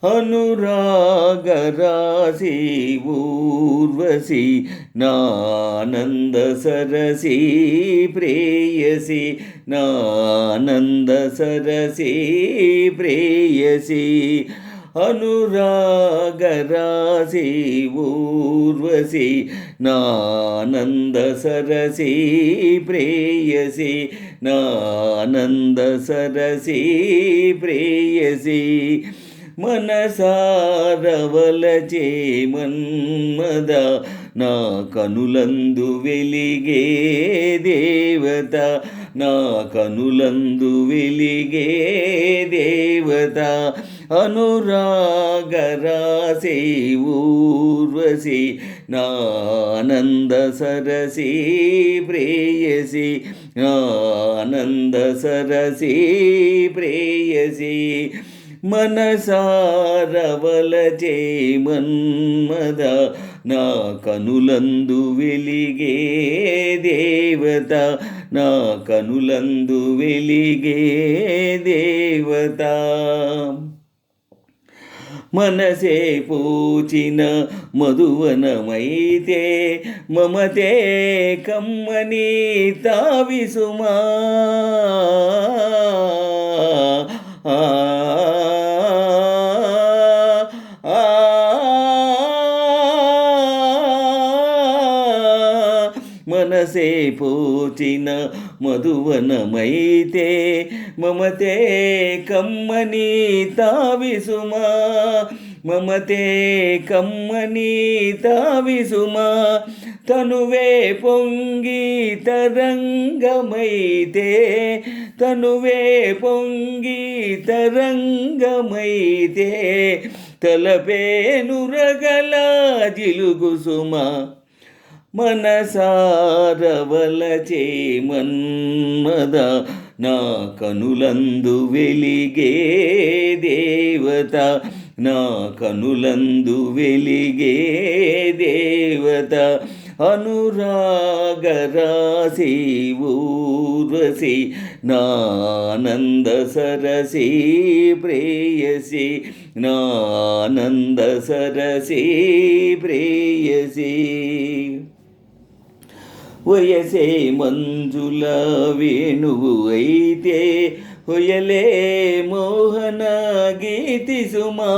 అనురాగరాశి ఊర్వశి నానంద సరసి ప్రేయసి నానంద సరసి ప్రేయసి అనురాగరాశి ఊర్వశి నానంద సరసి ప్రేయసి నానంద సరసి ప్రేయసి మనసారవలచే మన్మద నా కనులందు వెలిగే దేవత నా కనులందు వెలిగే దేవత అనురాగరాశి ఊర్వశి నానంద సరసి ప్రేయసి నానంద సరసి ప్రేయసి మనసారవలచే మన్మద నా కనులందు వెలిగే దేవత నా కనులందు వెలిగే దేవత మనసే పూచిన మధువనమైతే మమతే కమ్మని తావిసుమా మనసే పూచిన మధువనమైతే మమతే కమ్మని తావిసుమా మమతే కమ్మని తావిసుమా తనువే పొంగి తరంగమైతే తనువే పొంగి తరంగమైతే తలపేనురగల జిలుగుసుమా మనసారవలచే మన్మద నా కనులందు వెలిగే దేవత నా కనులందు వెలిగే దేవత అనురాగరాశి ఊర్వశి నానంద సరసి ప్రేయసి నానంద సరసి ప్రేయసి వయసే మంజుల వేణువు అయితే హొయలే మోహన గీతి సుమా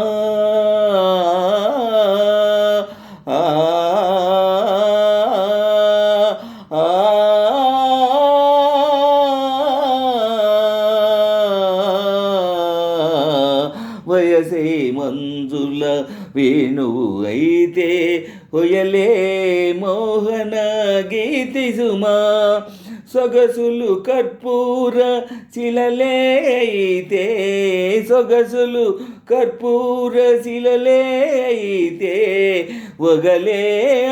వయసే మంజుల వేణువు అయితే హొయలే మోహన గీతి సుమా సొగసులు కర్పూర శిలలే అయితే సొగసులు కర్పూర శిలలే అయితే వగలే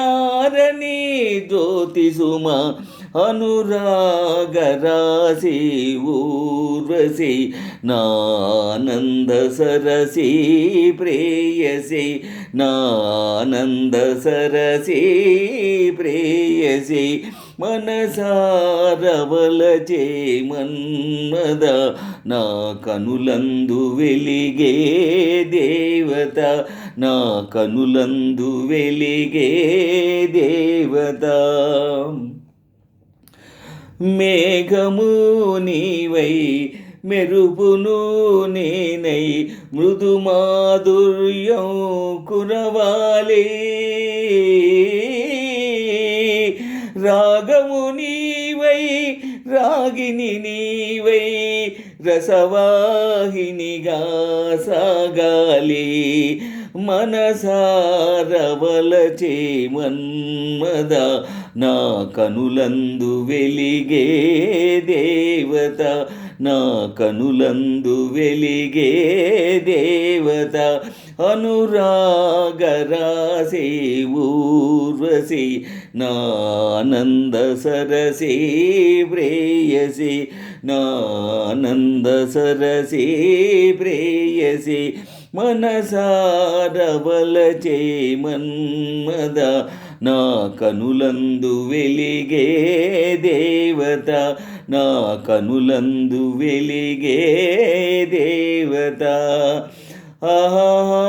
ఆరని జ్యోతి సుమా అనురాగరాశి ఊర్వశి నానంద సరసి ప్రేయసి నానంద సరసి ప్రేయసి మనసారవలచే మన్మద నా కనులందు వెలిగే దేవత నా కనులందు వెలిగే దేవత మేఘము నీవై మెరుపును నేనై మృదు మాధుర్యం కురవాలి రాగము నీవై రాగిని నీవై రసవాహినిగా సాగాలి మనసారవలచే మన్మద నా కనులందు వెలిగే దేవత నా కనులందు వెలిగే దేవత అనురాగరాశి ఊర్వశి నానంద సరసి ప్రేయసి నానంద సరసి ప్రేయసి మనసారవలచే మన్మద నా కనులందు వెలిగే దేవత నా కనులందు వెలిగే దేవత ఆహా